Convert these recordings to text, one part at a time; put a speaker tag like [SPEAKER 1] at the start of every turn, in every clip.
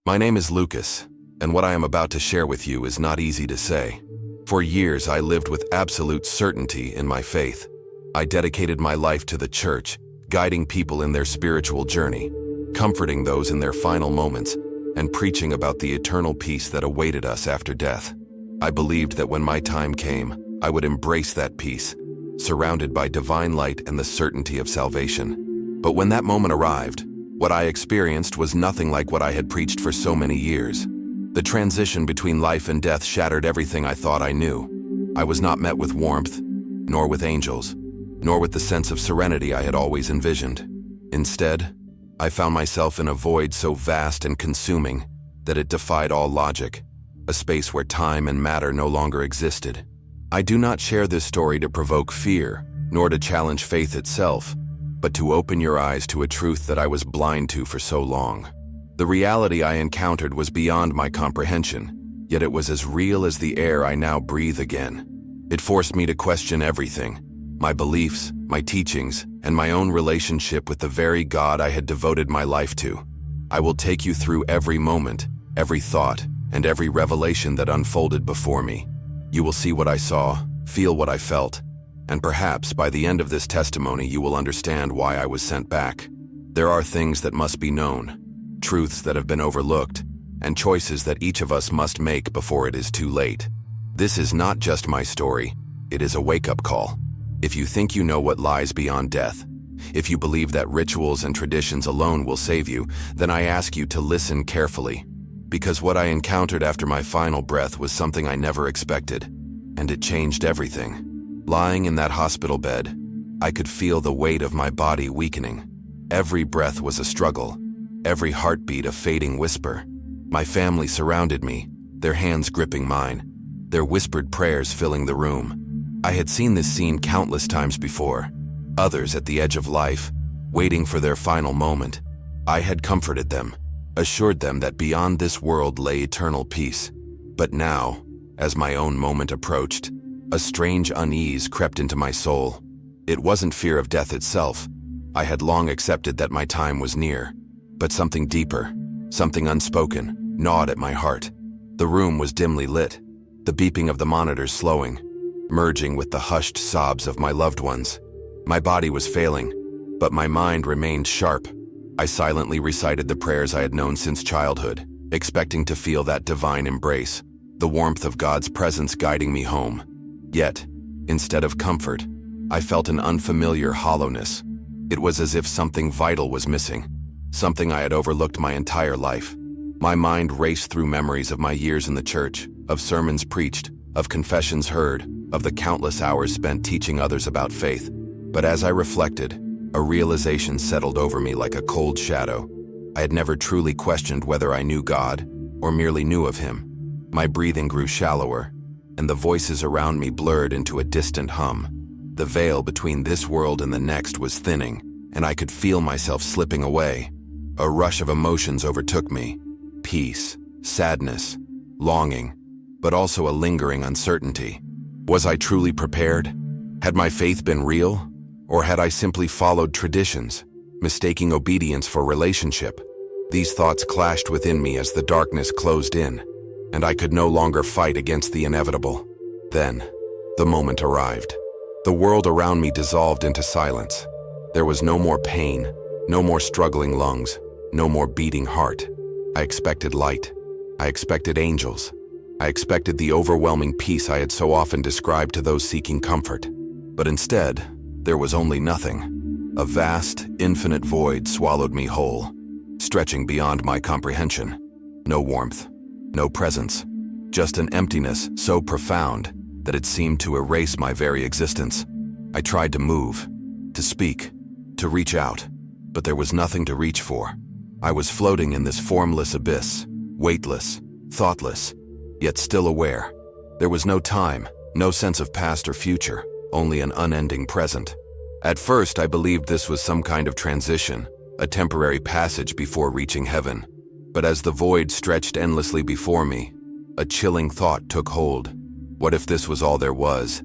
[SPEAKER 1] My name is Lucas, and what I am about to share with you is not easy to say. For years, I lived with absolute certainty in my faith. I dedicated my life to the church, guiding people in their spiritual journey, comforting those in their final moments, and preaching about the eternal peace that awaited us after death. I believed that when my time came, I would embrace that peace, surrounded by divine light and the certainty of salvation. But when that moment arrived, what I experienced was nothing like what I had preached for so many years. The transition between life and death shattered everything I thought I knew. I was not met with warmth, nor with angels, nor with the sense of serenity I had always envisioned. Instead, I found myself in a void so vast and consuming that it defied all logic, a space where time and matter no longer existed. I do not share this story to provoke fear, nor to challenge faith itself, but to open your eyes to a truth that I was blind to for so long. The reality I encountered was beyond my comprehension, yet it was as real as the air I now breathe again. It forced me to question everything, my beliefs, my teachings, and my own relationship with the very God I had devoted my life to. I will take you through every moment, every thought, and every revelation that unfolded before me. You will see what I saw, feel what I felt, and perhaps by the end of this testimony you will understand why I was sent back. There are things that must be known, truths that have been overlooked, and choices that each of us must make before it is too late. This is not just my story, it is a wake-up call. If you think you know what lies beyond death, if you believe that rituals and traditions alone will save you, then I ask you to listen carefully. Because what I encountered after my final breath was something I never expected, and it changed everything. Lying in that hospital bed, I could feel the weight of my body weakening. Every breath was a struggle, every heartbeat a fading whisper. My family surrounded me, their hands gripping mine, their whispered prayers filling the room. I had seen this scene countless times before. Others at the edge of life, waiting for their final moment. I had comforted them, assured them that beyond this world lay eternal peace. But now, as my own moment approached, a strange unease crept into my soul. It wasn't fear of death itself. I had long accepted that my time was near. But something deeper, something unspoken, gnawed at my heart. The room was dimly lit, the beeping of the monitors slowing, merging with the hushed sobs of my loved ones. My body was failing, but my mind remained sharp. I silently recited the prayers I had known since childhood, expecting to feel that divine embrace, the warmth of God's presence guiding me home. Yet, instead of comfort, I felt an unfamiliar hollowness. It was as if something vital was missing, something I had overlooked my entire life. My mind raced through memories of my years in the church, of sermons preached, of confessions heard, of the countless hours spent teaching others about faith. But as I reflected, a realization settled over me like a cold shadow. I had never truly questioned whether I knew God or merely knew of Him. My breathing grew shallower, and the voices around me blurred into a distant hum. The veil between this world and the next was thinning, and I could feel myself slipping away. A rush of emotions overtook me. Peace, sadness, longing, but also a lingering uncertainty. Was I truly prepared? Had my faith been real? Or had I simply followed traditions, mistaking obedience for relationship? These thoughts clashed within me as the darkness closed in, and I could no longer fight against the inevitable. Then, the moment arrived. The world around me dissolved into silence. There was no more pain, no more struggling lungs, no more beating heart. I expected light. I expected angels. I expected the overwhelming peace I had so often described to those seeking comfort. But instead, there was only nothing. A vast, infinite void swallowed me whole, stretching beyond my comprehension. No warmth, no presence, just an emptiness so profound that it seemed to erase my very existence. I tried to move, to speak, to reach out, but there was nothing to reach for. I was floating in this formless abyss, weightless, thoughtless, yet still aware. There was no time, no sense of past or future, only an unending present. At first, I believed this was some kind of transition, a temporary passage before reaching heaven. But as the void stretched endlessly before me, a chilling thought took hold. What if this was all there was?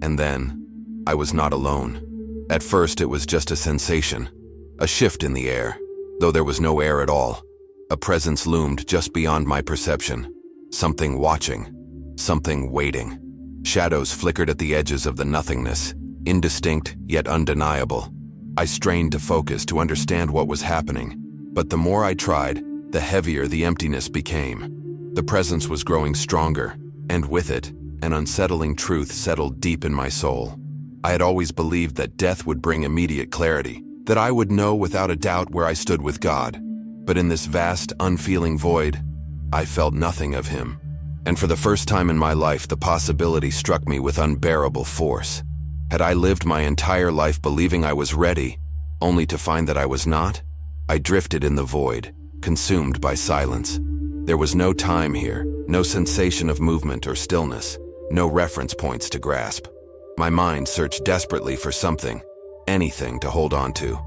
[SPEAKER 1] And then, I was not alone. At first, it was just a sensation, a shift in the air, though there was no air at all. A presence loomed just beyond my perception. Something watching. Something waiting. Shadows flickered at the edges of the nothingness, indistinct yet undeniable. I strained to focus to understand what was happening, but the more I tried, the heavier the emptiness became. The presence was growing stronger, and with it, an unsettling truth settled deep in my soul. I had always believed that death would bring immediate clarity, that I would know without a doubt where I stood with God. But in this vast, unfeeling void, I felt nothing of Him. And for the first time in my life, the possibility struck me with unbearable force. Had I lived my entire life believing I was ready, only to find that I was not? I drifted in the void, consumed by silence. There was no time here, no sensation of movement or stillness, no reference points to grasp. My mind searched desperately for something, anything to hold on to,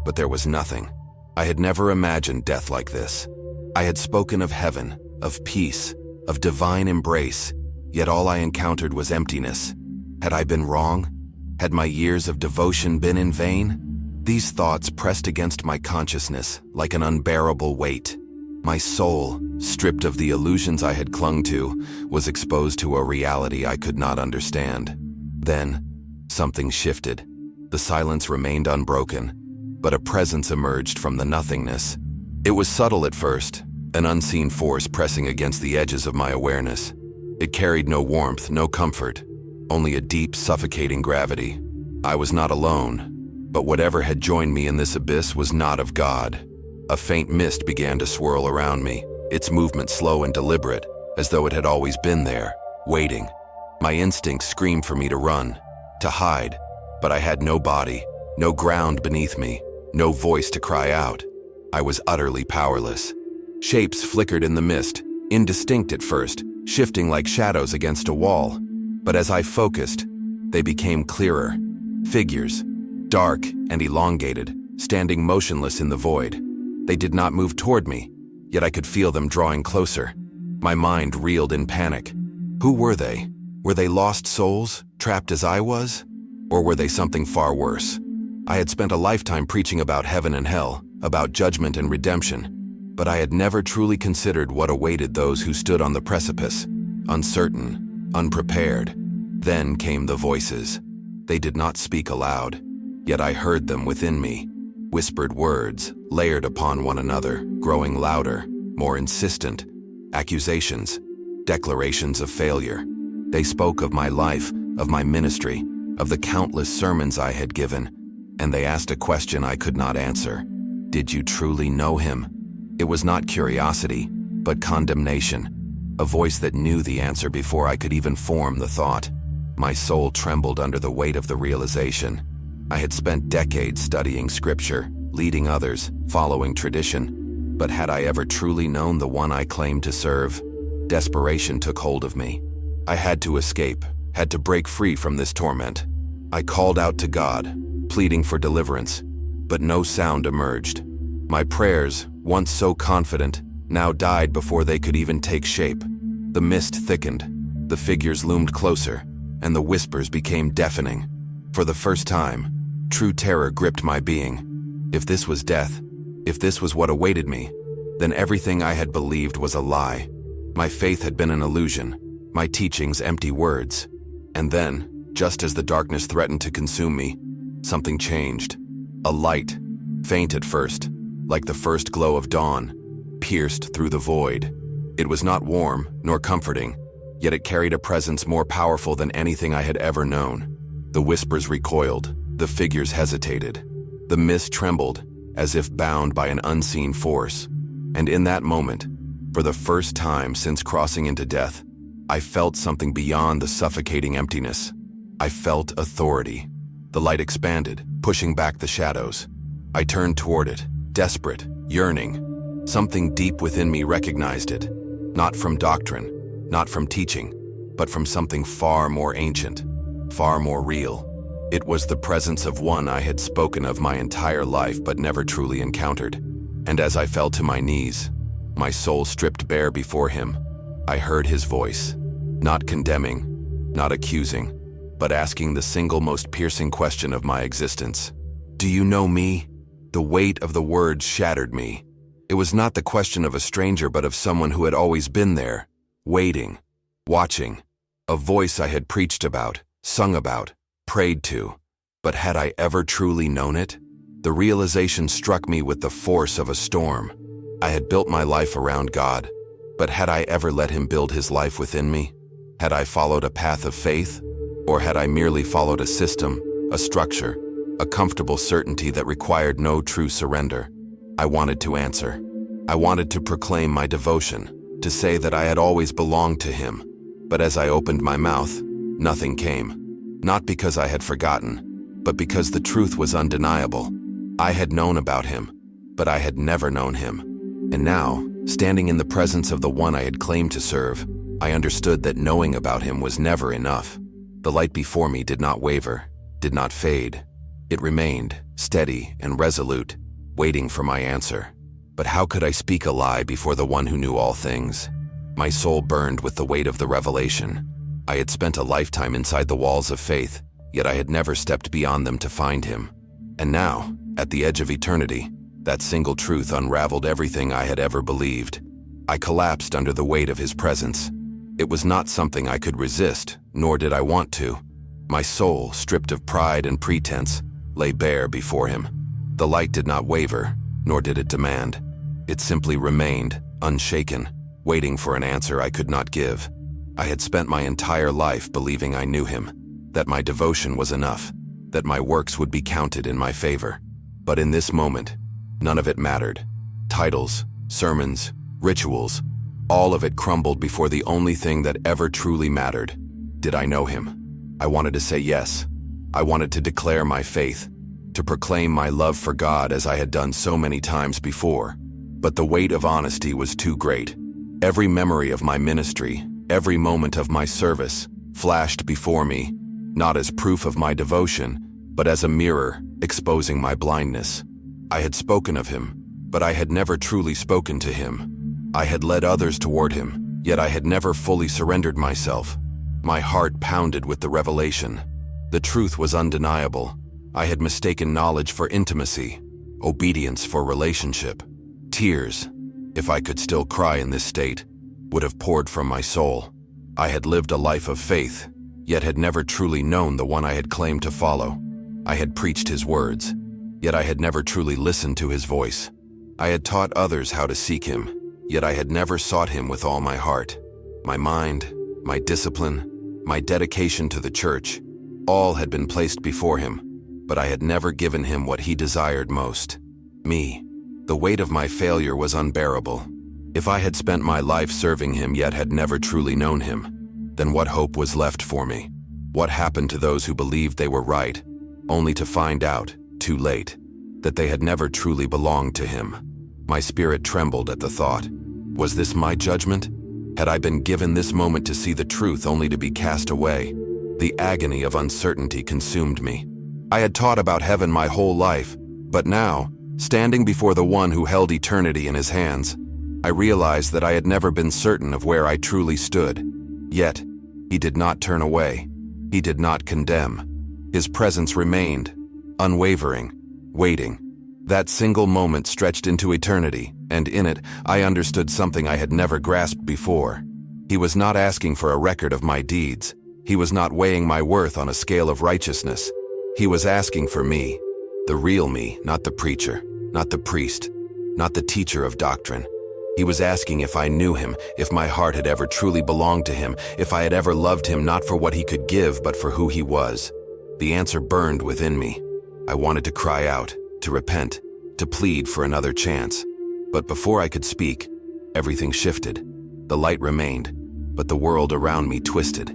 [SPEAKER 1] but there was nothing. I had never imagined death like this. I had spoken of heaven, of peace, of divine embrace, yet all I encountered was emptiness. Had I been wrong? Had my years of devotion been in vain? These thoughts pressed against my consciousness like an unbearable weight. My soul, stripped of the illusions I had clung to, was exposed to a reality I could not understand. Then, something shifted. The silence remained unbroken, but a presence emerged from the nothingness. It was subtle at first, an unseen force pressing against the edges of my awareness. It carried no warmth, no comfort, only a deep, suffocating gravity. I was not alone, but whatever had joined me in this abyss was not of God. A faint mist began to swirl around me, its movement slow and deliberate, as though it had always been there, waiting. My instincts screamed for me to run, to hide, but I had no body, no ground beneath me, no voice to cry out. I was utterly powerless. Shapes flickered in the mist, indistinct at first, shifting like shadows against a wall. But as I focused, they became clearer. Figures, dark and elongated, standing motionless in the void. They did not move toward me, yet I could feel them drawing closer. My mind reeled in panic. Who were they? Were they lost souls, trapped as I was? Or were they something far worse? I had spent a lifetime preaching about heaven and hell, about judgment and redemption, but I had never truly considered what awaited those who stood on the precipice, uncertain, unprepared. Then came the voices. They did not speak aloud, yet I heard them within me. Whispered words, layered upon one another, growing louder, more insistent. Accusations, declarations of failure. They spoke of my life, of my ministry, of the countless sermons I had given, and they asked a question I could not answer. Did you truly know Him? It was not curiosity, but condemnation, a voice that knew the answer before I could even form the thought. My soul trembled under the weight of the realization. I had spent decades studying scripture, leading others, following tradition, but had I ever truly known the one I claimed to serve? Desperation took hold of me. I had to escape, had to break free from this torment. I called out to God, pleading for deliverance, but no sound emerged. My prayers, once so confident, now died before they could even take shape. The mist thickened, the figures loomed closer, and the whispers became deafening. For the first time, true terror gripped my being. If this was death, if this was what awaited me, then everything I had believed was a lie. My faith had been an illusion, my teachings empty words. And then, just as the darkness threatened to consume me, something changed. A light, faint at first, like the first glow of dawn, pierced through the void. It was not warm nor comforting, yet it carried a presence more powerful than anything I had ever known. The whispers recoiled, the figures hesitated. The mist trembled, as if bound by an unseen force. And in that moment, for the first time since crossing into death, I felt something beyond the suffocating emptiness. I felt authority. The light expanded, pushing back the shadows. I turned toward it, desperate, yearning. Something deep within me recognized it, not from doctrine, not from teaching, but from something far more ancient, far more real. It was the presence of one I had spoken of my entire life but never truly encountered. And as I fell to my knees, my soul stripped bare before Him, I heard His voice, not condemning, not accusing, but asking the single most piercing question of my existence. Do you know me? The weight of the words shattered me. It was not the question of a stranger but of someone who had always been there, waiting, watching. A voice I had preached about, sung about, prayed to. But had I ever truly known it? The realization struck me with the force of a storm. I had built my life around God, but had I ever let Him build His life within me? Had I followed a path of faith? Or had I merely followed a system, a structure, a comfortable certainty that required no true surrender? I wanted to answer. I wanted to proclaim my devotion, to say that I had always belonged to Him. But as I opened my mouth, nothing came. Not because I had forgotten, but because the truth was undeniable. I had known about Him, but I had never known Him. And now, standing in the presence of the one I had claimed to serve, I understood that knowing about Him was never enough. The light before me did not waver, did not fade. It remained, steady and resolute, waiting for my answer. But how could I speak a lie before the one who knew all things? My soul burned with the weight of the revelation. I had spent a lifetime inside the walls of faith, yet I had never stepped beyond them to find Him. And now, at the edge of eternity, that single truth unraveled everything I had ever believed. I collapsed under the weight of His presence. It was not something I could resist, nor did I want to. My soul, stripped of pride and pretense, lay bare before Him. The light did not waver, nor did it demand. It simply remained, unshaken, waiting for an answer I could not give. I had spent my entire life believing I knew Him, that my devotion was enough, that my works would be counted in my favor. But in this moment, none of it mattered. Titles, sermons, rituals, all of it crumbled before the only thing that ever truly mattered. Did I know Him? I wanted to say yes. I wanted to declare my faith, to proclaim my love for God as I had done so many times before. But the weight of honesty was too great. Every memory of my ministry, every moment of my service, flashed before me, not as proof of my devotion, but as a mirror exposing my blindness. I had spoken of Him, but I had never truly spoken to Him. I had led others toward Him, yet I had never fully surrendered myself. My heart pounded with the revelation. The truth was undeniable. I had mistaken knowledge for intimacy, obedience for relationship. Tears, if I could still cry in this state, would have poured from my soul. I had lived a life of faith, yet had never truly known the one I had claimed to follow. I had preached His words, yet I had never truly listened to His voice. I had taught others how to seek Him, yet I had never sought Him with all my heart. My mind, my discipline, my dedication to the church, all had been placed before Him, but I had never given Him what He desired most, me. The weight of my failure was unbearable. If I had spent my life serving Him yet had never truly known Him, then what hope was left for me? What happened to those who believed they were right, only to find out, too late, that they had never truly belonged to Him? My spirit trembled at the thought. Was this my judgment? Had I been given this moment to see the truth only to be cast away? The agony of uncertainty consumed me. I had taught about heaven my whole life, but now, standing before the one who held eternity in His hands, I realized that I had never been certain of where I truly stood. Yet, He did not turn away. He did not condemn. His presence remained, unwavering, waiting. That single moment stretched into eternity, and in it, I understood something I had never grasped before. He was not asking for a record of my deeds. He was not weighing my worth on a scale of righteousness. He was asking for me, the real me, not the preacher, not the priest, not the teacher of doctrine. He was asking if I knew Him, if my heart had ever truly belonged to Him, if I had ever loved Him not for what He could give but for who He was. The answer burned within me. I wanted to cry out, to repent, to plead for another chance. But before I could speak, everything shifted. The light remained, but the world around me twisted.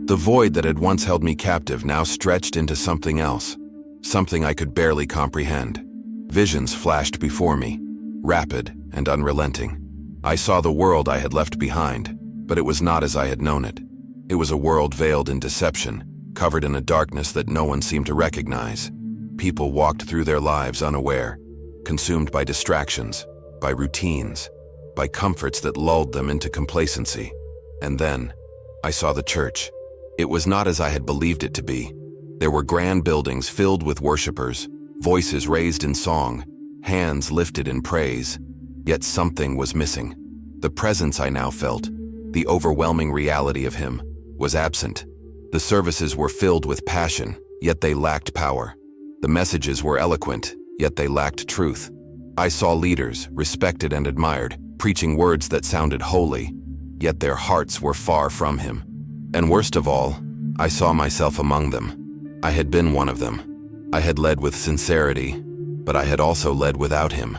[SPEAKER 1] The void that had once held me captive now stretched into something else, something I could barely comprehend. Visions flashed before me, rapid and unrelenting. I saw the world I had left behind, but it was not as I had known it. It was a world veiled in deception, covered in a darkness that no one seemed to recognize. People walked through their lives unaware, consumed by distractions, by routines, by comforts that lulled them into complacency. And then, I saw the church. It was not as I had believed it to be. There were grand buildings filled with worshipers, voices raised in song, hands lifted in praise. Yet something was missing. The presence I now felt, the overwhelming reality of him, was absent. The services were filled with passion, yet they lacked power. The messages were eloquent, yet they lacked truth. I saw leaders, respected and admired, preaching words that sounded holy, yet their hearts were far from him. And worst of all, I saw myself among them. I had been one of them. I had led with sincerity, but I had also led without him.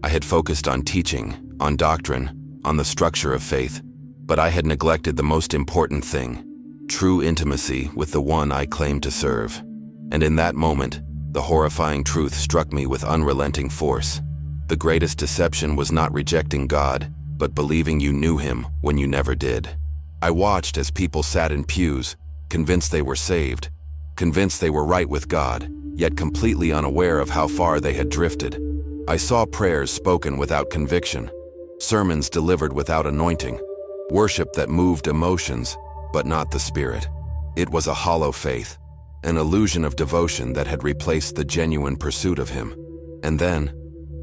[SPEAKER 1] I had focused on teaching, on doctrine, on the structure of faith, but I had neglected the most important thing, true intimacy with the one I claimed to serve. And in that moment, the horrifying truth struck me with unrelenting force. The greatest deception was not rejecting God, but believing you knew him when you never did. I watched as people sat in pews, convinced they were saved, convinced they were right with God, yet completely unaware of how far they had drifted. I saw prayers spoken without conviction, sermons delivered without anointing, worship that moved emotions, but not the spirit. It was a hollow faith, an illusion of devotion that had replaced the genuine pursuit of him. And then,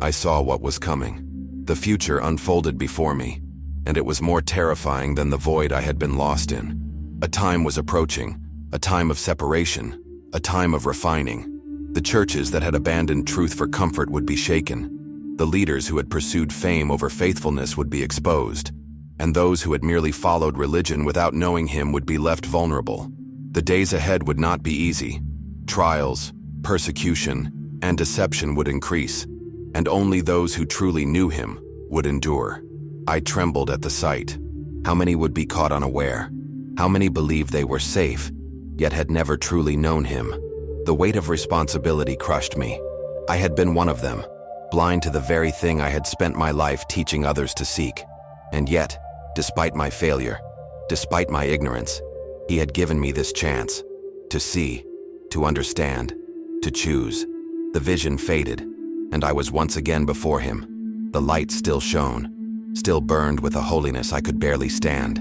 [SPEAKER 1] I saw what was coming. The future unfolded before me, and it was more terrifying than the void I had been lost in. A time was approaching, a time of separation, a time of refining. The churches that had abandoned truth for comfort would be shaken. The leaders who had pursued fame over faithfulness would be exposed, and those who had merely followed religion without knowing him would be left vulnerable. The days ahead would not be easy. Trials, persecution, and deception would increase, and only those who truly knew him would endure. I trembled at the sight. How many would be caught unaware? How many believed they were safe, yet had never truly known him? The weight of responsibility crushed me. I had been one of them, blind to the very thing I had spent my life teaching others to seek. And yet, despite my failure, despite my ignorance, he had given me this chance to see, to understand, to choose. The vision faded, and I was once again before him. The light still shone, still burned with a holiness I could barely stand.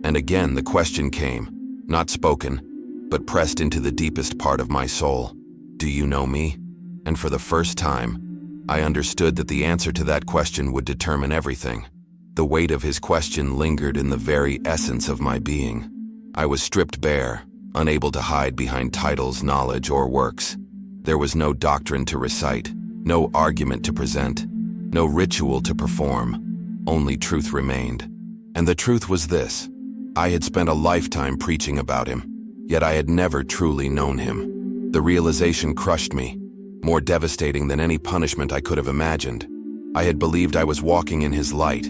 [SPEAKER 1] And again the question came, not spoken, but pressed into the deepest part of my soul. Do you know me? And for the first time, I understood that the answer to that question would determine everything. The weight of his question lingered in the very essence of my being. I was stripped bare, unable to hide behind titles, knowledge, or works. There was no doctrine to recite, no argument to present, no ritual to perform. Only truth remained. And the truth was this: I had spent a lifetime preaching about him, yet I had never truly known him. The realization crushed me, more devastating than any punishment I could have imagined. I had believed I was walking in his light,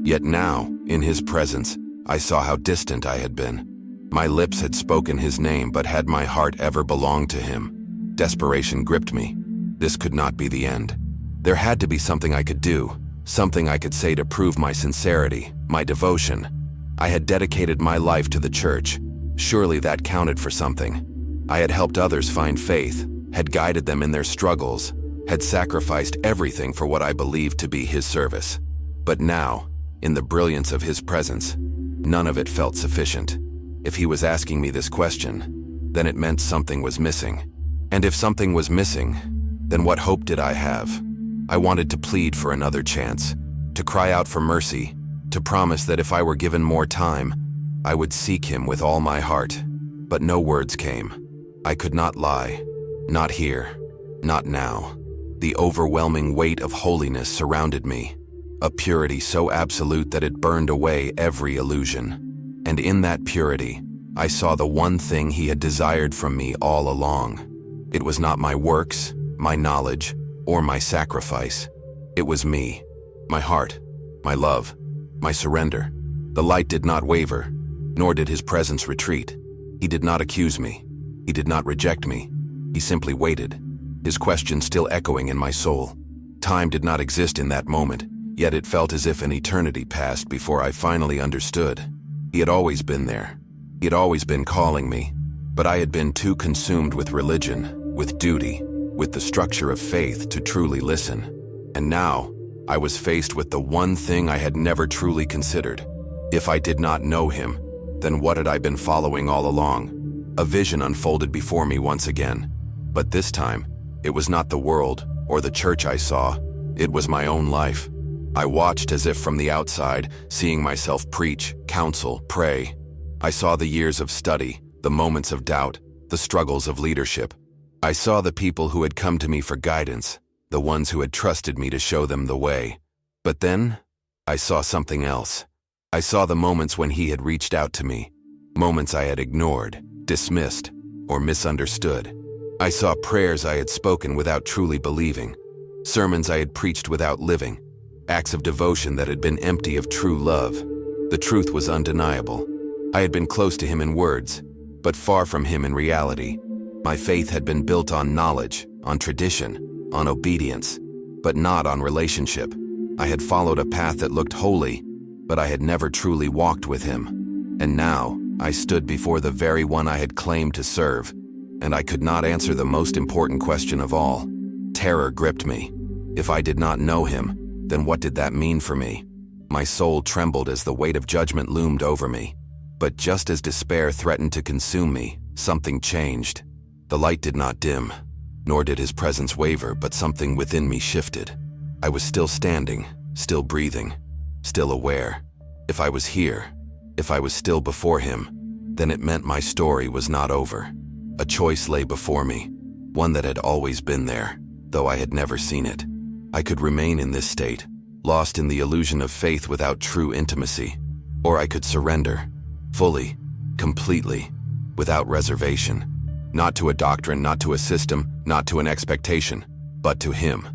[SPEAKER 1] yet now, in his presence, I saw how distant I had been. My lips had spoken his name, but had my heart ever belonged to him? Desperation gripped me. This could not be the end. There had to be something I could do, something I could say to prove my sincerity, my devotion. I had dedicated my life to the church. Surely that counted for something. I had helped others find faith, had guided them in their struggles, had sacrificed everything for what I believed to be his service. But now, in the brilliance of his presence, none of it felt sufficient. If he was asking me this question, then it meant something was missing. And if something was missing, then what hope did I have? I wanted to plead for another chance, to cry out for mercy, to promise that if I were given more time, I would seek him with all my heart. But no words came. I could not lie. Not here. Not now. The overwhelming weight of holiness surrounded me, a purity so absolute that it burned away every illusion. And in that purity, I saw the one thing he had desired from me all along. It was not my works, my knowledge, or my sacrifice. It was me, my heart, my love, my surrender. The light did not waver, nor did his presence retreat. He did not accuse me. He did not reject me. He simply waited, his question still echoing in my soul. Time did not exist in that moment, yet it felt as if an eternity passed before I finally understood. He had always been there. He had always been calling me, but I had been too consumed with religion, with duty, with the structure of faith to truly listen. And now, I was faced with the one thing I had never truly considered. If I did not know him, then what had I been following all along? A vision unfolded before me once again. But this time, it was not the world or the church I saw. It was my own life. I watched as if from the outside, seeing myself preach, counsel, pray. I saw the years of study, the moments of doubt, the struggles of leadership. I saw the people who had come to me for guidance, the ones who had trusted me to show them the way. But then, I saw something else. I saw the moments when he had reached out to me, moments I had ignored, dismissed, or misunderstood. I saw prayers I had spoken without truly believing, sermons I had preached without living, acts of devotion that had been empty of true love. The truth was undeniable. I had been close to him in words, but far from him in reality. My faith had been built on knowledge, on tradition, on obedience, but not on relationship. I had followed a path that looked holy, but I had never truly walked with him. And now, I stood before the very one I had claimed to serve, and I could not answer the most important question of all. Terror gripped me. If I did not know him, then what did that mean for me? My soul trembled as the weight of judgment loomed over me. But just as despair threatened to consume me, something changed. The light did not dim, nor did his presence waver, but something within me shifted. I was still standing, still breathing, still aware. If I was here, if I was still before him, then it meant my story was not over. A choice lay before me, one that had always been there, though I had never seen it. I could remain in this state, lost in the illusion of faith without true intimacy, or I could surrender, fully, completely, without reservation, not to a doctrine, not to a system, not to an expectation, but to him.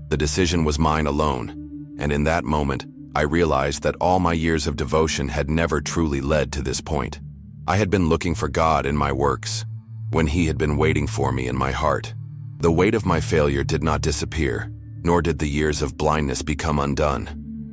[SPEAKER 1] The decision was mine alone, and in that moment, I realized that all my years of devotion had never truly led to this point. I had been looking for God in my works, when he had been waiting for me in my heart. The weight of my failure did not disappear, nor did the years of blindness become undone,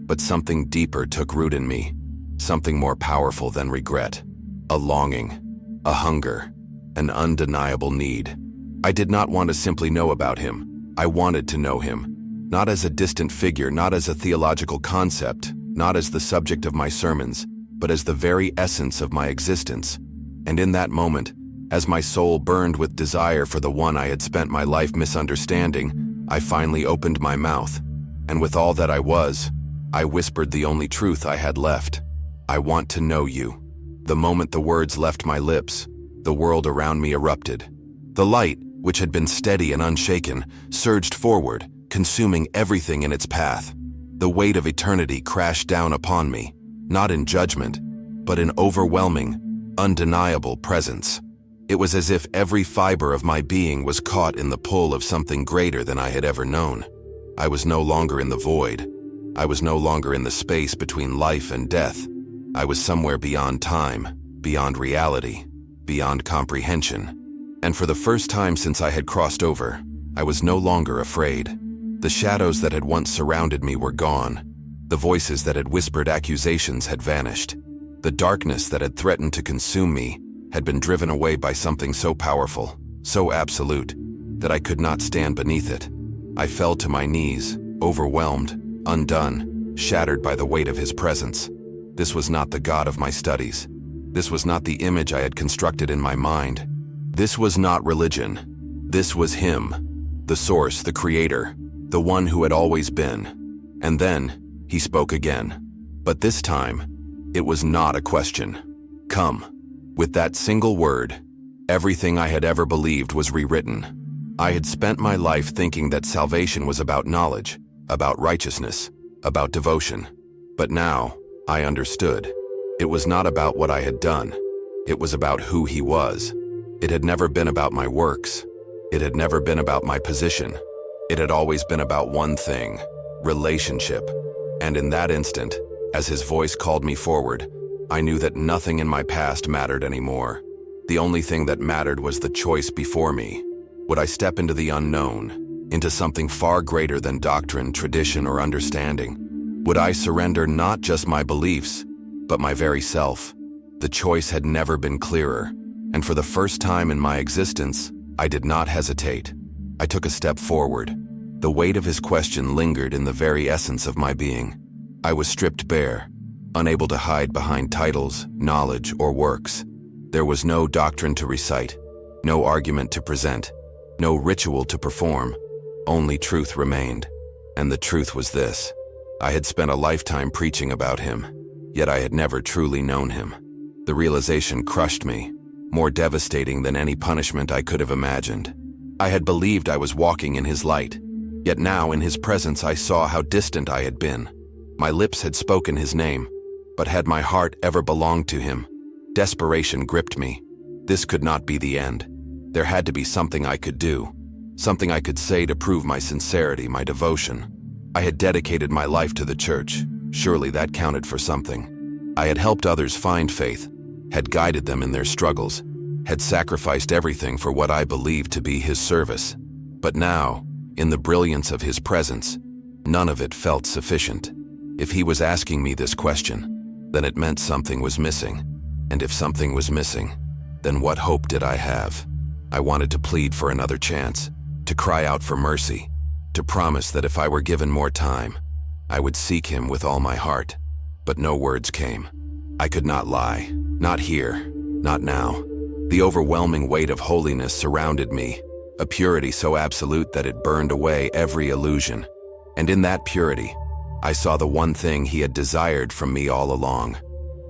[SPEAKER 1] but something deeper took root in me, something more powerful than regret, a longing, a hunger, an undeniable need. I did not want to simply know about him. I wanted to know him, not as a distant figure, not as a theological concept, not as the subject of my sermons, but as the very essence of my existence. And in that moment, as my soul burned with desire for the one I had spent my life misunderstanding, I finally opened my mouth, and with all that I was, I whispered the only truth I had left. I want to know you. The moment the words left my lips, the world around me erupted. The light, which had been steady and unshaken, surged forward, consuming everything in its path. The weight of eternity crashed down upon me, not in judgment, but in overwhelming, undeniable presence. It was as if every fiber of my being was caught in the pull of something greater than I had ever known. I was no longer in the void. I was no longer in the space between life and death. I was somewhere beyond time, beyond reality, beyond comprehension. And for the first time since I had crossed over, I was no longer afraid. The shadows that had once surrounded me were gone. The voices that had whispered accusations had vanished. The darkness that had threatened to consume me had been driven away by something so powerful, so absolute, that I could not stand beneath it. I fell to my knees, overwhelmed, undone, shattered by the weight of his presence. This was not the God of my studies. This was not the image I had constructed in my mind. This was not religion. This was him, the source, the creator, the one who had always been. And then he spoke again. But this time, it was not a question. Come. With that single word, everything I had ever believed was rewritten. I had spent my life thinking that salvation was about knowledge, about righteousness, about devotion. But now, I understood. It was not about what I had done. It was about who he was. It had never been about my works. It had never been about my position. It had always been about one thing: relationship. And in that instant, as his voice called me forward, I knew that nothing in my past mattered anymore. The only thing that mattered was the choice before me. Would I step into the unknown, into something far greater than doctrine, tradition, or understanding? Would I surrender not just my beliefs, but my very self? The choice had never been clearer, and for the first time in my existence, I did not hesitate. I took a step forward. The weight of his question lingered in the very essence of my being. I was stripped bare, unable to hide behind titles, knowledge, or works. There was no doctrine to recite, no argument to present, no ritual to perform. Only truth remained, and the truth was this: I had spent a lifetime preaching about him, yet I had never truly known him. The realization crushed me, more devastating than any punishment I could have imagined. I had believed I was walking in his light, yet now in his presence I saw how distant I had been. My lips had spoken his name, but had my heart ever belonged to him? Desperation gripped me. This could not be the end. There had to be something I could do, something I could say to prove my sincerity, my devotion. I had dedicated my life to the church. Surely that counted for something. I had helped others find faith, had guided them in their struggles, had sacrificed everything for what I believed to be his service. But now, in the brilliance of his presence, none of it felt sufficient. If he was asking me this question, then it meant something was missing. And if something was missing, then what hope did I have? I wanted to plead for another chance, to cry out for mercy, to promise that if I were given more time, I would seek him with all my heart. But no words came. I could not lie. Not here. Not now. The overwhelming weight of holiness surrounded me, a purity so absolute that it burned away every illusion. And in that purity, I saw the one thing he had desired from me all along.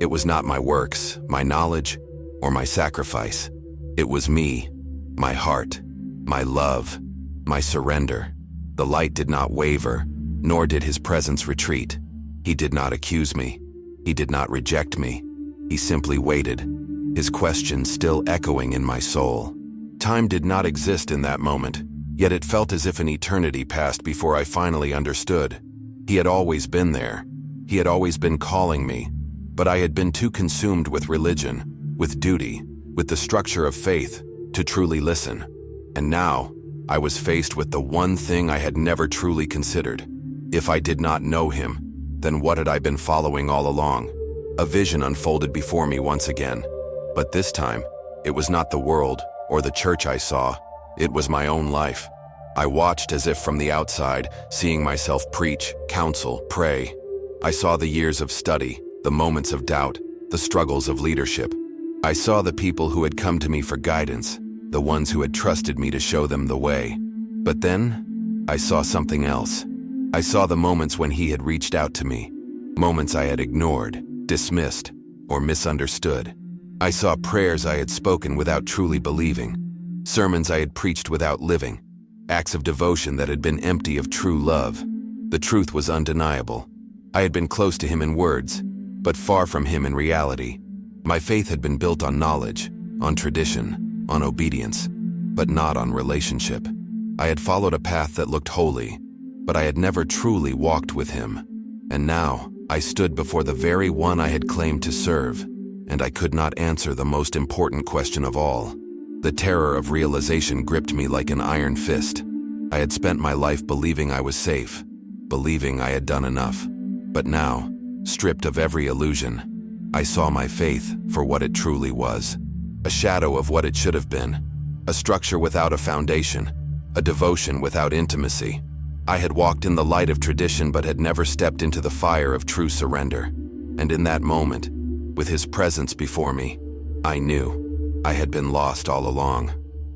[SPEAKER 1] It was not my works, my knowledge, or my sacrifice. It was me, my heart, my love, my surrender. The light did not waver, nor did his presence retreat. He did not accuse me. He did not reject me. He simply waited, his question still echoing in my soul. Time did not exist in that moment, yet it felt as if an eternity passed before I finally understood. He had always been there. He had always been calling me, but I had been too consumed with religion, with duty, with the structure of faith, to truly listen. And now, I was faced with the one thing I had never truly considered. If I did not know him, then what had I been following all along? A vision unfolded before me once again. But this time, it was not the world or the church I saw. It was my own life. I watched as if from the outside, seeing myself preach, counsel, pray. I saw the years of study, the moments of doubt, the struggles of leadership. I saw the people who had come to me for guidance, the ones who had trusted me to show them the way. But then, I saw something else. I saw the moments when he had reached out to me, moments I had ignored, dismissed, or misunderstood. I saw prayers I had spoken without truly believing, sermons I had preached without living, acts of devotion that had been empty of true love. The truth was undeniable. I had been close to him in words, but far from him in reality. My faith had been built on knowledge, on tradition, on obedience, but not on relationship. I had followed a path that looked holy, but I had never truly walked with him. And now, I stood before the very one I had claimed to serve, and I could not answer the most important question of all. The terror of realization gripped me like an iron fist. I had spent my life believing I was safe, believing I had done enough. But now, stripped of every illusion, I saw my faith for what it truly was. A shadow of what it should have been. A structure without a foundation. A devotion without intimacy. I had walked in the light of tradition but had never stepped into the fire of true surrender. And in that moment, with his presence before me, I knew I had been lost all along.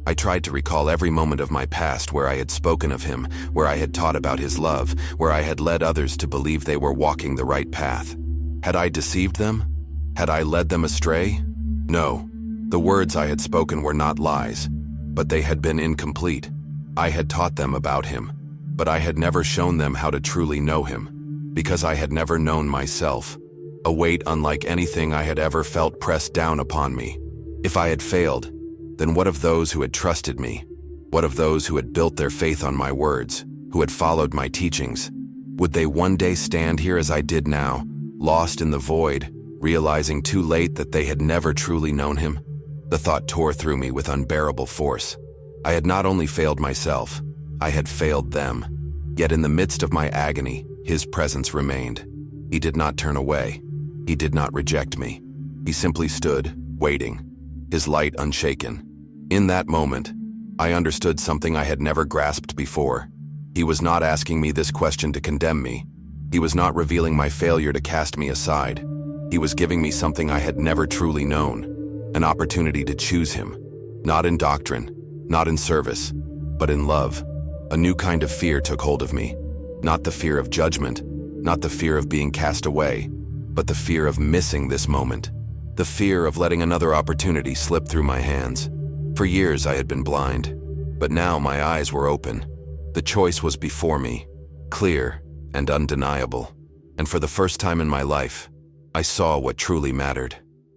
[SPEAKER 1] I tried to recall every moment of my past where I had spoken of him, where I had taught about his love, where I had led others to believe they were walking the right path. Had I deceived them? Had I led them astray? No. The words I had spoken were not lies, but they had been incomplete. I had taught them about him, but I had never shown them how to truly know him, because I had never known myself. A weight unlike anything I had ever felt pressed down upon me. If I had failed, then what of those who had trusted me? What of those who had built their faith on my words, who had followed my teachings? Would they one day stand here as I did now, lost in the void, realizing too late that they had never truly known him? The thought tore through me with unbearable force. I had not only failed myself, I had failed them. Yet in the midst of my agony, his presence remained. He did not turn away. He did not reject me. He simply stood, waiting, his light unshaken. In that moment, I understood something I had never grasped before. He was not asking me this question to condemn me. He was not revealing my failure to cast me aside. He was giving me something I had never truly known, an opportunity to choose him, not in doctrine, not in service, but in love. A new kind of fear took hold of me, not the fear of judgment, Not the fear of being cast away, but the fear of missing this moment. The fear of letting another opportunity slip through my hands. For years I had been blind, but now my eyes were open. The choice was before me, clear and undeniable. And for the first time in my life, I saw what truly mattered.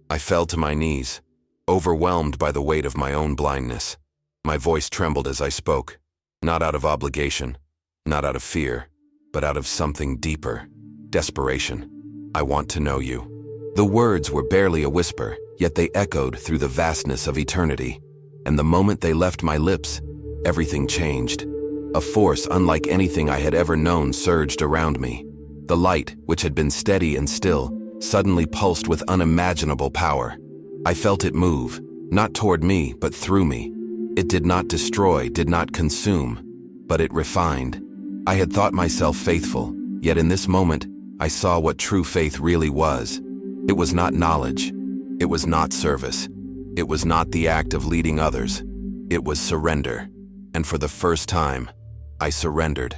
[SPEAKER 1] I fell to my knees, overwhelmed by the weight of my own blindness. My voice trembled as I spoke, not out of obligation, not out of fear, but out of something deeper, desperation. I want to know you. The words were barely a whisper, yet they echoed through the vastness of eternity. And the moment they left my lips, everything changed. A force unlike anything I had ever known surged around me. The light, which had been steady and still, suddenly pulsed with unimaginable power. I felt it move, not toward me, but through me. It did not destroy, did not consume, but it refined. I had thought myself faithful, yet in this moment, I saw what true faith really was. It was not knowledge. It was not service. It was not the act of leading others. It was surrender. And for the first time, I surrendered.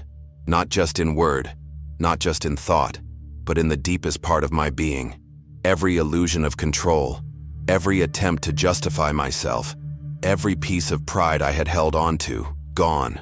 [SPEAKER 1] Not just in word, not just in thought, but in the deepest part of my being. Every illusion of control, every attempt to justify myself, every piece of pride I had held on to, gone.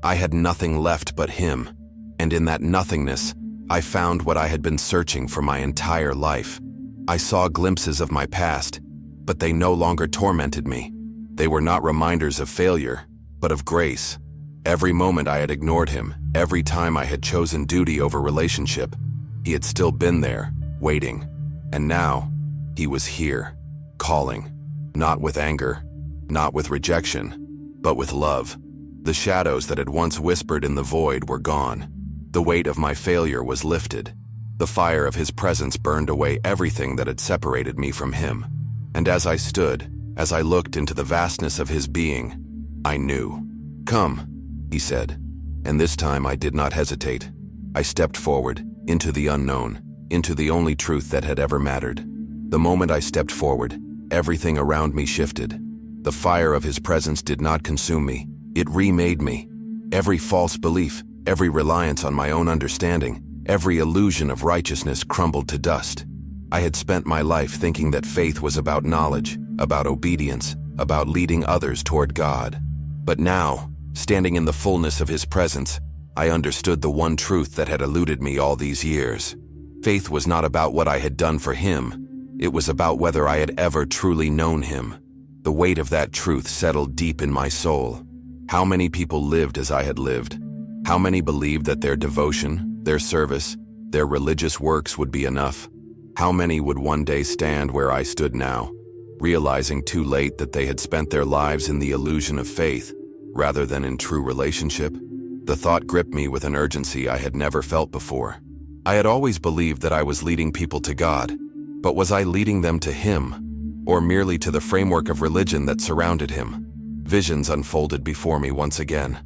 [SPEAKER 1] I had nothing left but him. And in that nothingness, I found what I had been searching for my entire life. I saw glimpses of my past, but they no longer tormented me. They were not reminders of failure, but of grace. Every moment I had ignored him, every time I had chosen duty over relationship, he had still been there, waiting. And now, he was here, calling. Not with anger, not with rejection, but with love. The shadows that had once whispered in the void were gone. The weight of my failure was lifted. The fire of his presence burned away everything that had separated me from him. And as I stood, as I looked into the vastness of his being, I knew. "Come," he said. And this time I did not hesitate. I stepped forward, into the unknown, into the only truth that had ever mattered. The moment I stepped forward, everything around me shifted. The fire of his presence did not consume me. It remade me. Every false belief, every reliance on my own understanding, every illusion of righteousness crumbled to dust. I had spent my life thinking that faith was about knowledge, about obedience, about leading others toward God. But now, standing in the fullness of his presence, I understood the one truth that had eluded me all these years. Faith was not about what I had done for him. It was about whether I had ever truly known him. The weight of that truth settled deep in my soul. How many people lived as I had lived? How many believed that their devotion, their service, their religious works would be enough? How many would one day stand where I stood now, realizing too late that they had spent their lives in the illusion of faith, rather than in true relationship? The thought gripped me with an urgency I had never felt before. I had always believed that I was leading people to God, but was I leading them to him, or merely to the framework of religion that surrounded him? Visions unfolded before me once again.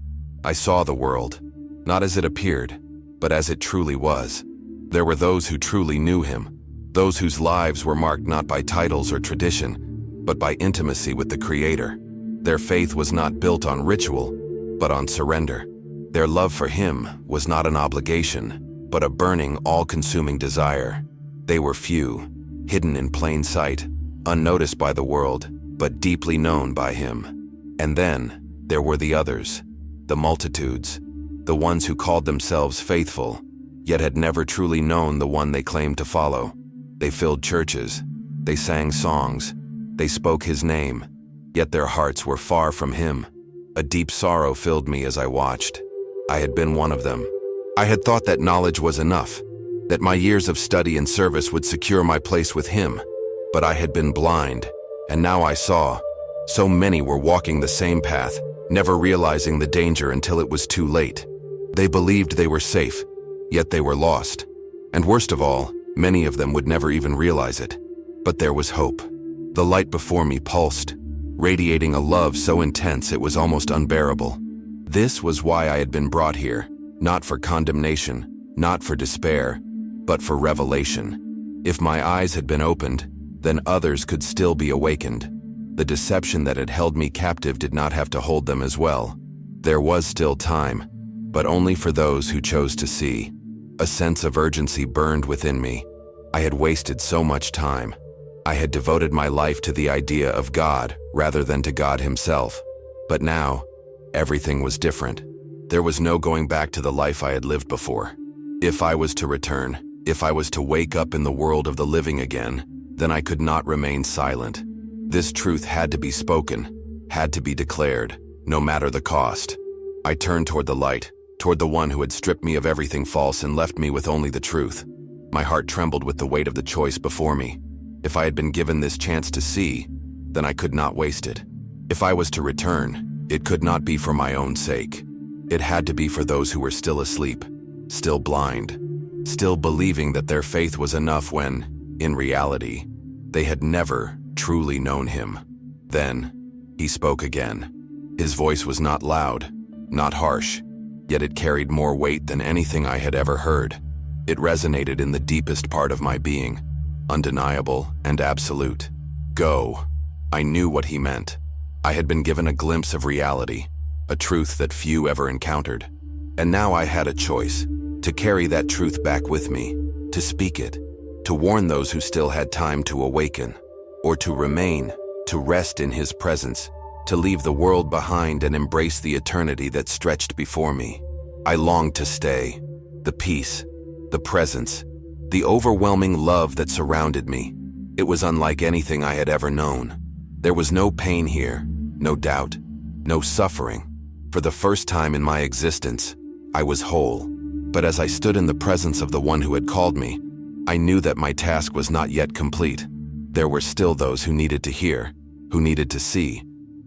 [SPEAKER 1] I saw the world, not as it appeared, but as it truly was. There were those who truly knew him, those whose lives were marked not by titles or tradition, but by intimacy with the Creator. Their faith was not built on ritual, but on surrender. Their love for him was not an obligation, but a burning, all-consuming desire. They were few, hidden in plain sight, unnoticed by the world, but deeply known by him. And then, there were the others, the multitudes, the ones who called themselves faithful, yet had never truly known the one they claimed to follow. They filled churches, they sang songs, they spoke his name, yet their hearts were far from him. A deep sorrow filled me as I watched. I had been one of them. I had thought that knowledge was enough, that my years of study and service would secure my place with him. But I had been blind, and now I saw. So many were walking the same path, never realizing the danger until it was too late. They believed they were safe, yet they were lost. And worst of all, many of them would never even realize it. But there was hope. The light before me pulsed, radiating a love so intense it was almost unbearable. This was why I had been brought here, not for condemnation, not for despair, but for revelation. If my eyes had been opened, then others could still be awakened. The deception that had held me captive did not have to hold them as well. There was still time, but only for those who chose to see. A sense of urgency burned within me. I had wasted so much time. I had devoted my life to the idea of God rather than to God himself. But now, everything was different. There was no going back to the life I had lived before. If I was to return, if I was to wake up in the world of the living again, then I could not remain silent. This truth had to be spoken, had to be declared, no matter the cost. I turned toward the light, toward the one who had stripped me of everything false and left me with only the truth. My heart trembled with the weight of the choice before me. If I had been given this chance to see, then I could not waste it. If I was to return, it could not be for my own sake. It had to be for those who were still asleep, still blind, still believing that their faith was enough when, in reality, they had never truly known him. Then, he spoke again. His voice was not loud, not harsh, yet it carried more weight than anything I had ever heard. It resonated in the deepest part of my being, undeniable and absolute. Go. I knew what he meant. I had been given a glimpse of reality, a truth that few ever encountered. And now I had a choice, to carry that truth back with me, to speak it, to warn those who still had time to awaken, or to remain, to rest in his presence, to leave the world behind and embrace the eternity that stretched before me. I longed to stay. The peace, the presence, the overwhelming love that surrounded me. It was unlike anything I had ever known. There was no pain here, no doubt, no suffering. For the first time in my existence, I was whole. But as I stood in the presence of the one who had called me, I knew that my task was not yet complete. There were still those who needed to hear, who needed to see,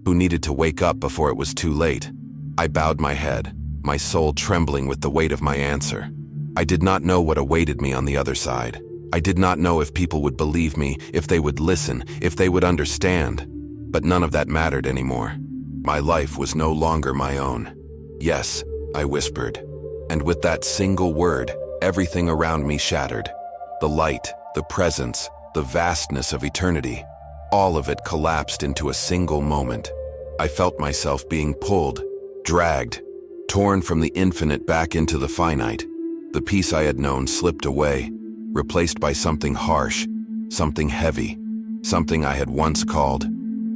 [SPEAKER 1] who needed to wake up before it was too late. I bowed my head, my soul trembling with the weight of my answer. I did not know what awaited me on the other side. I did not know if people would believe me, if they would listen, if they would understand. But none of that mattered anymore. My life was no longer my own. Yes, I whispered. And with that single word, everything around me shattered. The light, the presence, the vastness of eternity, all of it collapsed into a single moment. I felt myself being pulled, dragged, torn from the infinite back into the finite. The peace I had known slipped away, replaced by something harsh, something heavy, something I had once called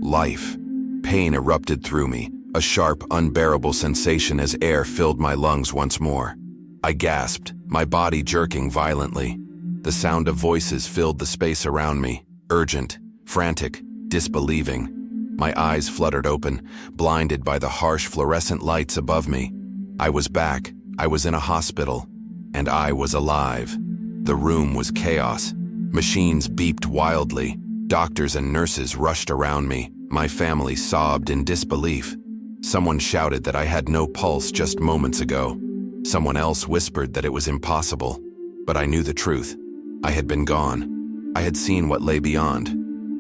[SPEAKER 1] life. Pain erupted through me, a sharp, unbearable sensation as air filled my lungs once more. I gasped, my body jerking violently. The sound of voices filled the space around me, urgent, frantic, disbelieving. My eyes fluttered open, blinded by the harsh fluorescent lights above me. I was back, I was in a hospital, and I was alive. The room was chaos. Machines beeped wildly. Doctors and nurses rushed around me. My family sobbed in disbelief. Someone shouted that I had no pulse just moments ago. Someone else whispered that it was impossible. But I knew the truth. I had been gone. I had seen what lay beyond.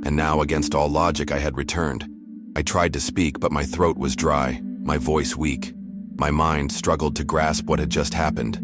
[SPEAKER 1] And now, against all logic, I had returned. I tried to speak, but my throat was dry, my voice weak. My mind struggled to grasp what had just happened.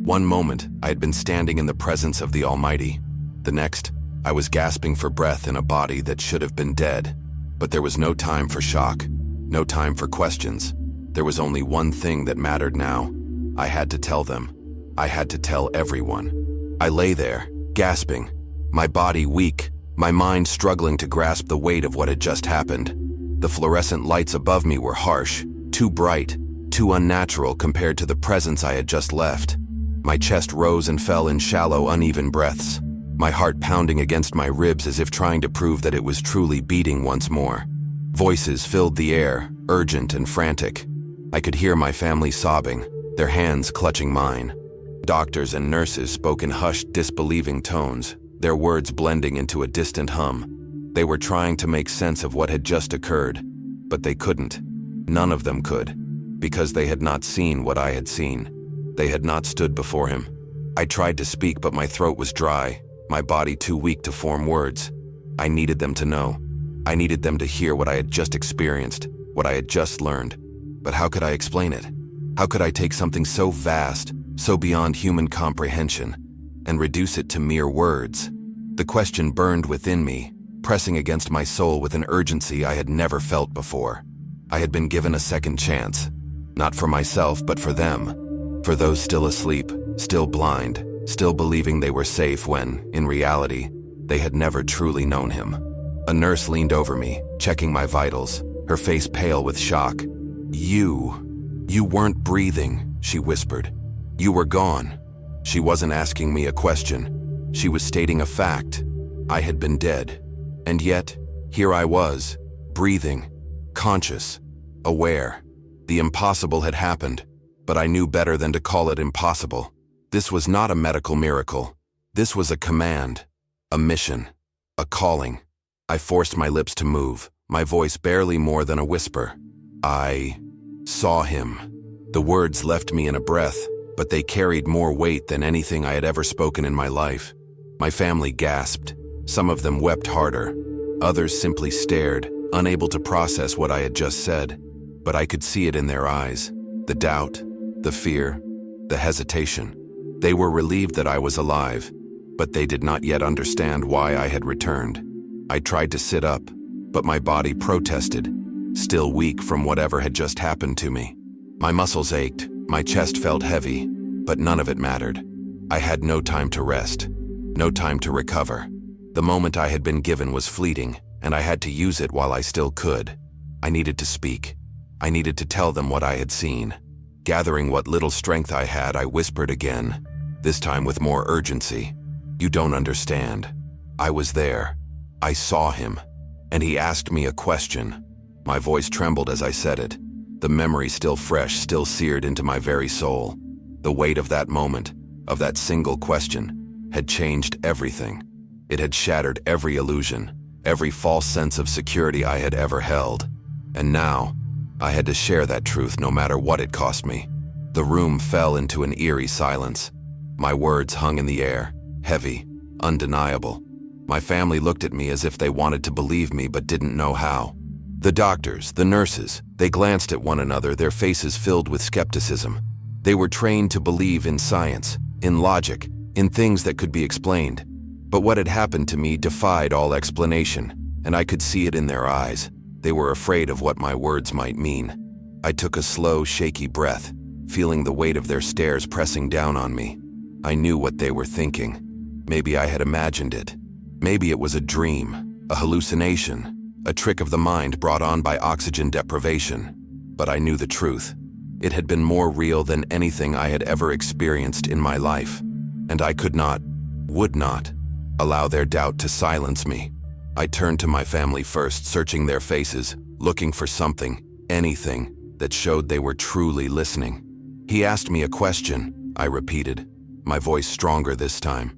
[SPEAKER 1] One moment, I had been standing in the presence of the Almighty. The next, I was gasping for breath in a body that should have been dead. But there was no time for shock, no time for questions. There was only one thing that mattered now. I had to tell them. I had to tell everyone. I lay there, gasping, my body weak, my mind struggling to grasp the weight of what had just happened. The fluorescent lights above me were harsh, too bright, too unnatural compared to the presence I had just left. My chest rose and fell in shallow, uneven breaths, my heart pounding against my ribs as if trying to prove that it was truly beating once more. Voices filled the air, urgent and frantic. I could hear my family sobbing, their hands clutching mine. Doctors and nurses spoke in hushed, disbelieving tones, their words blending into a distant hum. They were trying to make sense of what had just occurred, but they couldn't. None of them could, because they had not seen what I had seen. They had not stood before him. I tried to speak, but my throat was dry, my body too weak to form words. I needed them to know. I needed them to hear what I had just experienced, what I had just learned. But how could I explain it? How could I take something so vast, so beyond human comprehension, and reduce it to mere words? The question burned within me, pressing against my soul with an urgency I had never felt before. I had been given a second chance, not for myself, but for them. For those still asleep, still blind, still believing they were safe when, in reality, they had never truly known him. A nurse leaned over me, checking my vitals, her face pale with shock. You weren't breathing," she whispered. "You were gone." She wasn't asking me a question. She was stating a fact. I had been dead. And yet, here I was, breathing, conscious, aware. The impossible had happened, but I knew better than to call it impossible. This was not a medical miracle. This was a command, a mission, a calling. I forced my lips to move, my voice barely more than a whisper. "I saw him." The words left me in a breath, but they carried more weight than anything I had ever spoken in my life. My family gasped. Some of them wept harder. Others simply stared, unable to process what I had just said. But I could see it in their eyes. The doubt, the fear, the hesitation. They were relieved that I was alive, but they did not yet understand why I had returned. I tried to sit up, but my body protested, still weak from whatever had just happened to me. My muscles ached, my chest felt heavy, but none of it mattered. I had no time to rest, no time to recover. The moment I had been given was fleeting, and I had to use it while I still could. I needed to speak. I needed to tell them what I had seen. Gathering what little strength I had, I whispered again, this time with more urgency. "You don't understand. I was there. I saw him. And he asked me a question." My voice trembled as I said it. The memory still fresh, still seared into my very soul. The weight of that moment, of that single question, had changed everything. It had shattered every illusion, every false sense of security I had ever held. And now, I had to share that truth no matter what it cost me. The room fell into an eerie silence. My words hung in the air, heavy, undeniable. My family looked at me as if they wanted to believe me but didn't know how. The doctors, the nurses, they glanced at one another, their faces filled with skepticism. They were trained to believe in science, in logic, in things that could be explained. But what had happened to me defied all explanation, and I could see it in their eyes. They were afraid of what my words might mean. I took a slow, shaky breath, feeling the weight of their stares pressing down on me. I knew what they were thinking. Maybe I had imagined it. Maybe it was a dream, a hallucination, a trick of the mind brought on by oxygen deprivation. But I knew the truth. It had been more real than anything I had ever experienced in my life. And I could not, would not, allow their doubt to silence me. I turned to my family first, searching their faces, looking for something, anything, that showed they were truly listening. "He asked me a question," I repeated, my voice stronger this time.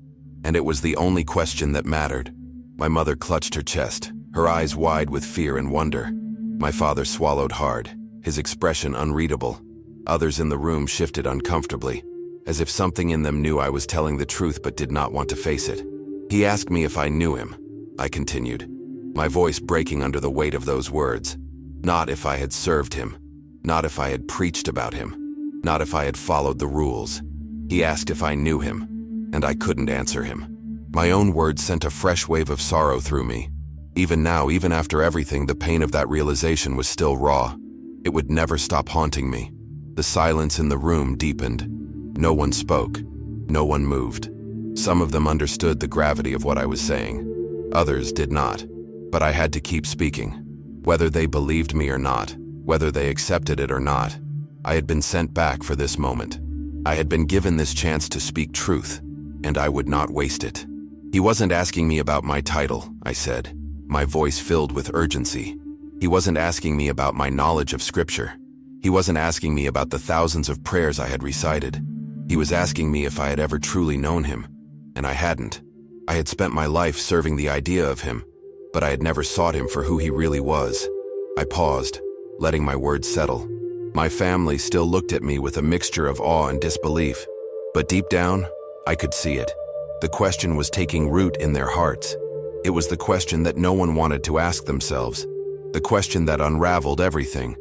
[SPEAKER 1] And it was the only question that mattered. My mother clutched her chest, her eyes wide with fear and wonder. My father swallowed hard, his expression unreadable. Others in the room shifted uncomfortably, as if something in them knew I was telling the truth but did not want to face it. "He asked me if I knew him," I continued, my voice breaking under the weight of those words. Not if I had served him, not if I had preached about him, not if I had followed the rules. He asked if I knew him, and I couldn't answer him. My own words sent a fresh wave of sorrow through me. Even now, even after everything, the pain of that realization was still raw. It would never stop haunting me. The silence in the room deepened. No one spoke. No one moved. Some of them understood the gravity of what I was saying. Others did not. But I had to keep speaking. Whether they believed me or not, whether they accepted it or not, I had been sent back for this moment. I had been given this chance to speak truth, and I would not waste it. "He wasn't asking me about my title," I said, my voice filled with urgency. "He wasn't asking me about my knowledge of Scripture. He wasn't asking me about the thousands of prayers I had recited. He was asking me if I had ever truly known him, and I hadn't. I had spent my life serving the idea of him, but I had never sought him for who he really was." I paused, letting my words settle. My family still looked at me with a mixture of awe and disbelief, but deep down, I could see it. The question was taking root in their hearts. It was the question that no one wanted to ask themselves, the question that unraveled everything.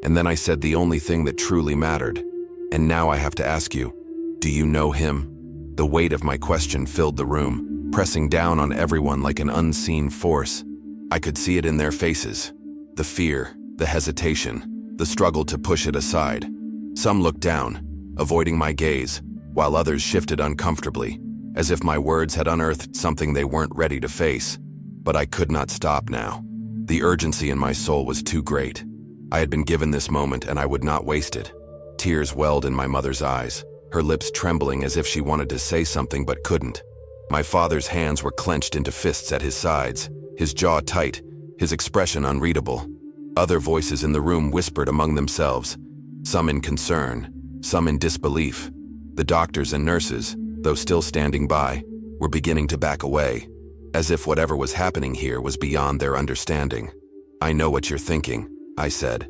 [SPEAKER 1] And then I said the only thing that truly mattered. "And now I have to ask you, do you know him?" The weight of my question filled the room, pressing down on everyone like an unseen force. I could see it in their faces. The fear, the hesitation, the struggle to push it aside. Some looked down, avoiding my gaze. while others shifted uncomfortably, as if my words had unearthed something they weren't ready to face. But I could not stop now. The urgency in my soul was too great. I had been given this moment and I would not waste it. Tears welled in my mother's eyes, her lips trembling as if she wanted to say something but couldn't. My father's hands were clenched into fists at his sides, his jaw tight, his expression unreadable. Other voices in the room whispered among themselves, some in concern, some in disbelief. The doctors and nurses, though still standing by, were beginning to back away, as if whatever was happening here was beyond their understanding. "I know what you're thinking," I said,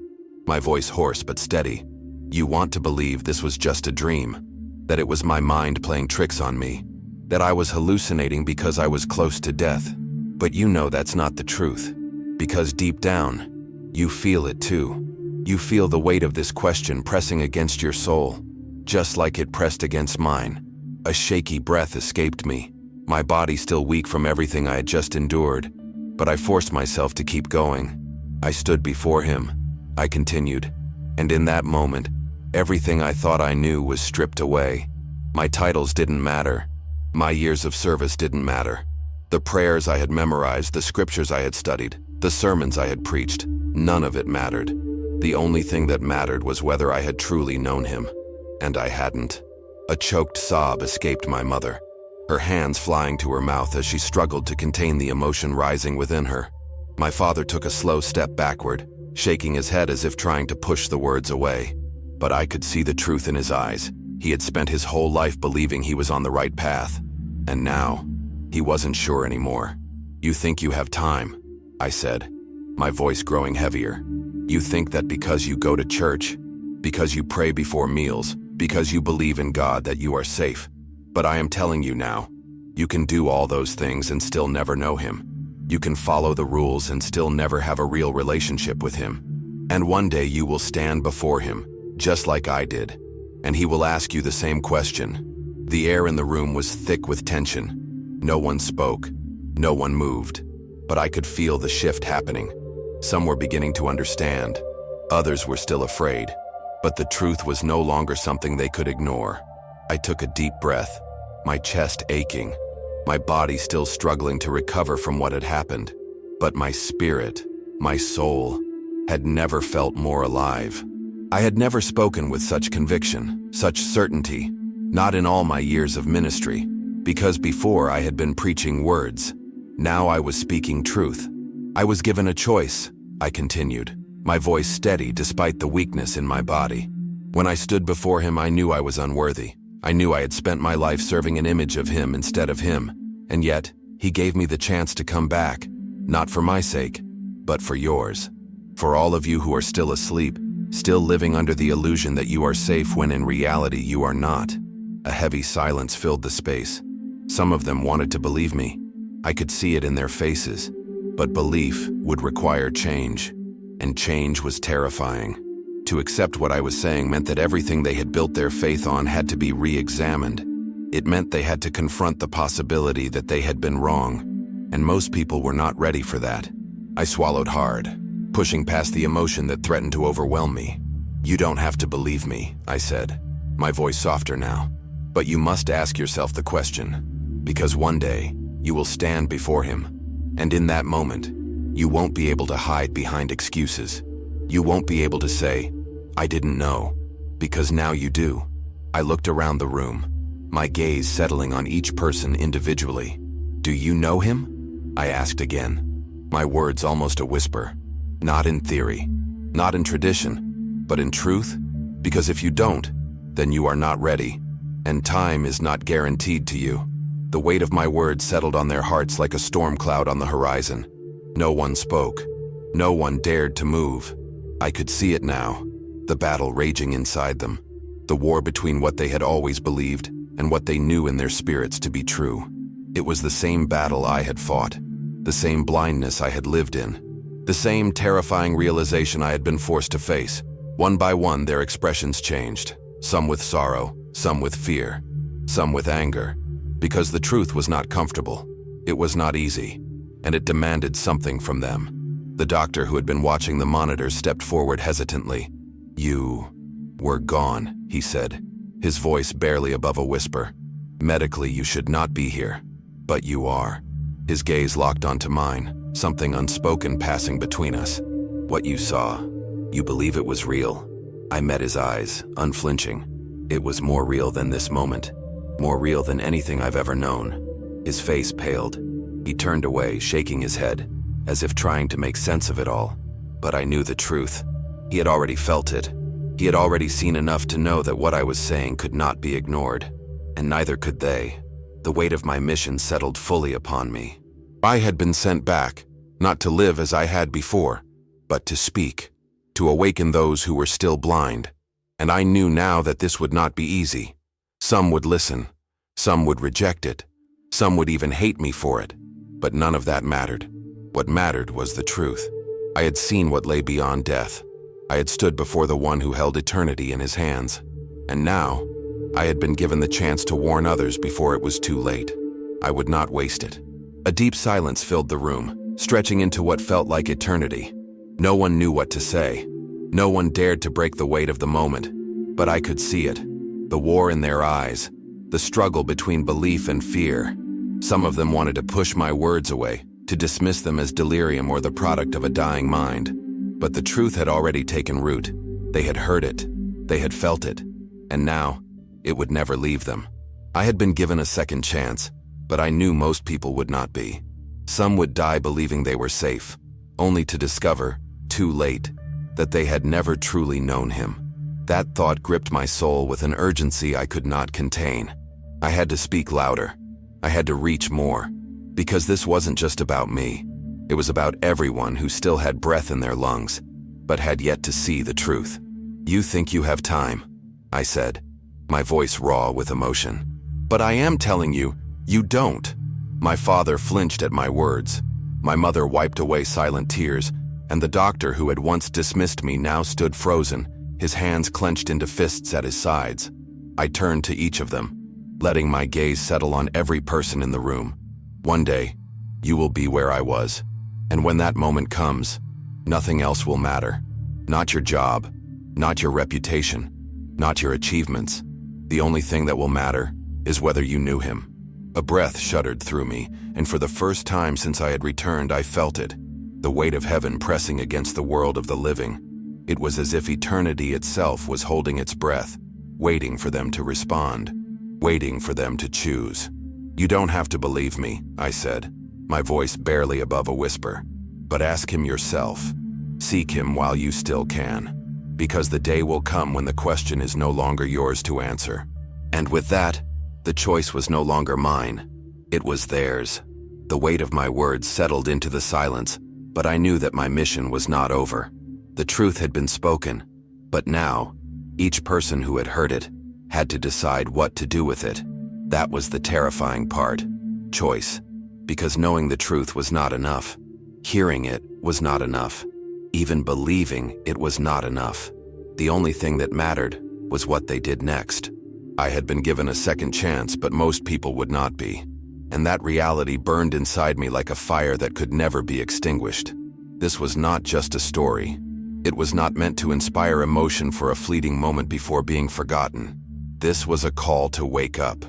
[SPEAKER 1] my voice hoarse but steady. "You want to believe this was just a dream, that it was my mind playing tricks on me, that I was hallucinating because I was close to death. But you know that's not the truth, because deep down, you feel it too. You feel the weight of this question pressing against your soul, just like it pressed against mine." A shaky breath escaped me, my body still weak from everything I had just endured, but I forced myself to keep going. I stood before him, I continued, and in that moment, everything I thought I knew was stripped away. My titles didn't matter. My years of service didn't matter. The prayers I had memorized, the scriptures I had studied, the sermons I had preached, none of it mattered. The only thing that mattered was whether I had truly known him, and I hadn't. A choked sob escaped my mother, her hands flying to her mouth as she struggled to contain the emotion rising within her. My father took a slow step backward, shaking his head as if trying to push the words away. But I could see the truth in his eyes. He had spent his whole life believing he was on the right path, and now, he wasn't sure anymore. "You think you have time," I said, my voice growing heavier. "You think that because you go to church, because you pray before meals, because you believe in God that you are safe. But I am telling you now, you can do all those things and still never know him. You can follow the rules and still never have a real relationship with him. And one day you will stand before him, just like I did, and he will ask you the same question." The air in the room was thick with tension. No one spoke, no one moved, but I could feel the shift happening. Some were beginning to understand, others were still afraid, but the truth was no longer something they could ignore. I took a deep breath, my chest aching, my body still struggling to recover from what had happened. But my spirit, my soul, had never felt more alive. I had never spoken with such conviction, such certainty, not in all my years of ministry, because before I had been preaching words. Now I was speaking truth. I was given a choice, I continued, my voice steady despite the weakness in my body. When I stood before him, I knew I was unworthy. I knew I had spent my life serving an image of him instead of him, and yet he gave me the chance to come back, not for my sake, but for yours. For all of you who are still asleep, still living under the illusion that you are safe when in reality you are not. A heavy silence filled the space. Some of them wanted to believe me. I could see it in their faces. But belief would require change, and change was terrifying. To accept what I was saying meant that everything they had built their faith on had to be re-examined. It meant they had to confront the possibility that they had been wrong, and most people were not ready for that. I swallowed hard, pushing past the emotion that threatened to overwhelm me. "You don't have to believe me," I said, my voice softer now. "But you must ask yourself the question, because one day you will stand before him, and in that moment, you won't be able to hide behind excuses. You won't be able to say, 'I didn't know,' because now you do." I looked around the room, my gaze settling on each person individually. "Do you know him?" I asked again, my words almost a whisper. "Not in theory, not in tradition, but in truth? Because if you don't, then you are not ready, and time is not guaranteed to you." The weight of my words settled on their hearts like a storm cloud on the horizon. No one spoke. No one dared to move. I could see it now, the battle raging inside them, the war between what they had always believed and what they knew in their spirits to be true. It was the same battle I had fought, the same blindness I had lived in, the same terrifying realization I had been forced to face. One by one, their expressions changed, some with sorrow, some with fear, some with anger, because the truth was not comfortable. It was not easy, and it demanded something from them. The doctor who had been watching the monitor stepped forward hesitantly. "You were gone," he said, his voice barely above a whisper. Medically, you should not be here, but you are. His gaze locked onto mine, something unspoken passing between us. What you saw, you believe it was real? I met his eyes, unflinching. It was more real than this moment, more real than anything I've ever known. His face paled. He turned away, shaking his head, as if trying to make sense of it all. But I knew the truth. He had already felt it. He had already seen enough to know that what I was saying could not be ignored, and neither could they. The weight of my mission settled fully upon me. I had been sent back, not to live as I had before, but to speak, to awaken those who were still blind. And I knew now that this would not be easy. Some would listen, some would reject it, some would even hate me for it, but none of that mattered. What mattered was the truth. I had seen what lay beyond death. I had stood before the one who held eternity in his hands. And now, I had been given the chance to warn others before it was too late. I would not waste it. A deep silence filled the room, stretching into what felt like eternity. No one knew what to say. No one dared to break the weight of the moment. But I could see it. The war in their eyes. The struggle between belief and fear. Some of them wanted to push my words away, to dismiss them as delirium or the product of a dying mind. But the truth had already taken root. They had heard it. They had felt it. And now, it would never leave them. I had been given a second chance, but I knew most people would not be. Some would die believing they were safe, only to discover, too late, that they had never truly known him. That thought gripped my soul with an urgency I could not contain. I had to speak louder. I had to reach more, because this wasn't just about me. It was about everyone who still had breath in their lungs, but had yet to see the truth. You think you have time, I said, my voice raw with emotion. But I am telling you, you don't. My father flinched at my words. My mother wiped away silent tears, and the doctor who had once dismissed me now stood frozen, his hands clenched into fists at his sides. I turned to each of them, letting my gaze settle on every person in the room. One day, you will be where I was. And when that moment comes, nothing else will matter. Not your job, not your reputation, not your achievements. The only thing that will matter is whether you knew him. A breath shuddered through me, and for the first time since I had returned, I felt it. The weight of heaven pressing against the world of the living. It was as if eternity itself was holding its breath, waiting for them to respond, waiting for them to choose. You don't have to believe me, I said, my voice barely above a whisper. But ask him yourself. Seek him while you still can. Because the day will come when the question is no longer yours to answer. And with that, the choice was no longer mine. It was theirs. The weight of my words settled into the silence, but I knew that my mission was not over. The truth had been spoken, but now, each person who had heard it had to decide what to do with it. That was the terrifying part. Choice. Because knowing the truth was not enough. Hearing it was not enough. Even believing it was not enough. The only thing that mattered was what they did next. I had been given a second chance, but most people would not be. And that reality burned inside me like a fire that could never be extinguished. This was not just a story. It was not meant to inspire emotion for a fleeting moment before being forgotten. This was a call to wake up.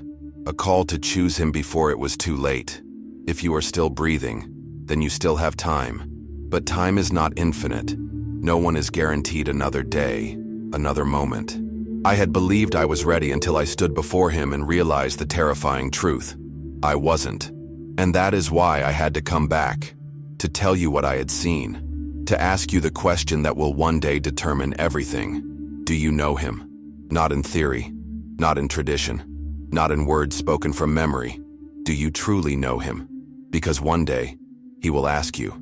[SPEAKER 1] A call to choose him before it was too late. If you are still breathing, then you still have time. But time is not infinite. No one is guaranteed another day, another moment. I had believed I was ready until I stood before him and realized the terrifying truth. I wasn't. And that is why I had to come back. To tell you what I had seen. To ask you the question that will one day determine everything. Do you know him? Not in theory, not in tradition, not in words spoken from memory. Do you truly know him? Because one day, he will ask you.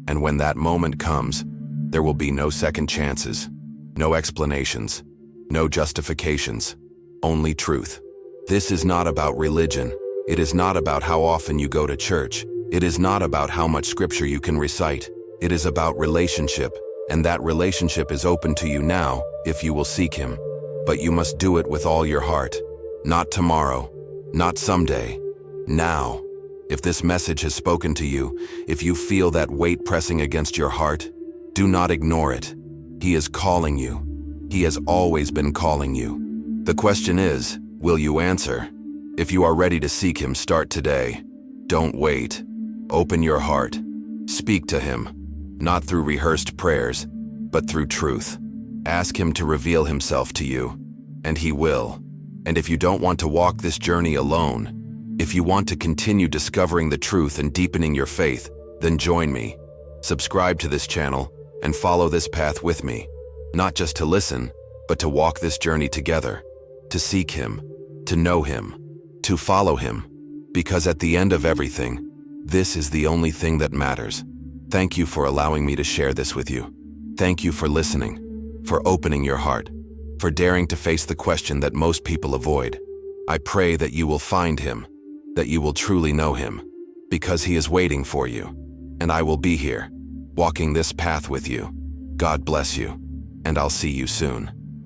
[SPEAKER 1] And when that moment comes, there will be no second chances, no explanations, no justifications, only truth. This is not about religion. It is not about how often you go to church. It is not about how much scripture you can recite. It is about relationship, and that relationship is open to you now if you will seek him. But you must do it with all your heart. Not tomorrow, not someday, now. If this message has spoken to you, if you feel that weight pressing against your heart, do not ignore it. He is calling you. He has always been calling you. The question is, will you answer? If you are ready to seek Him, start today. Don't wait. Open your heart. Speak to Him, not through rehearsed prayers, but through truth. Ask Him to reveal Himself to you, and He will. And if you don't want to walk this journey alone, if you want to continue discovering the truth and deepening your faith, then join me. Subscribe to this channel and follow this path with me, not just to listen, but to walk this journey together, to seek Him, to know Him, to follow Him, because at the end of everything, this is the only thing that matters. Thank you for allowing me to share this with you. Thank you for listening, for opening your heart, for daring to face the question that most people avoid. I pray that you will find Him, that you will truly know Him, because He is waiting for you, and I will be here, walking this path with you. God bless you, and I'll see you soon.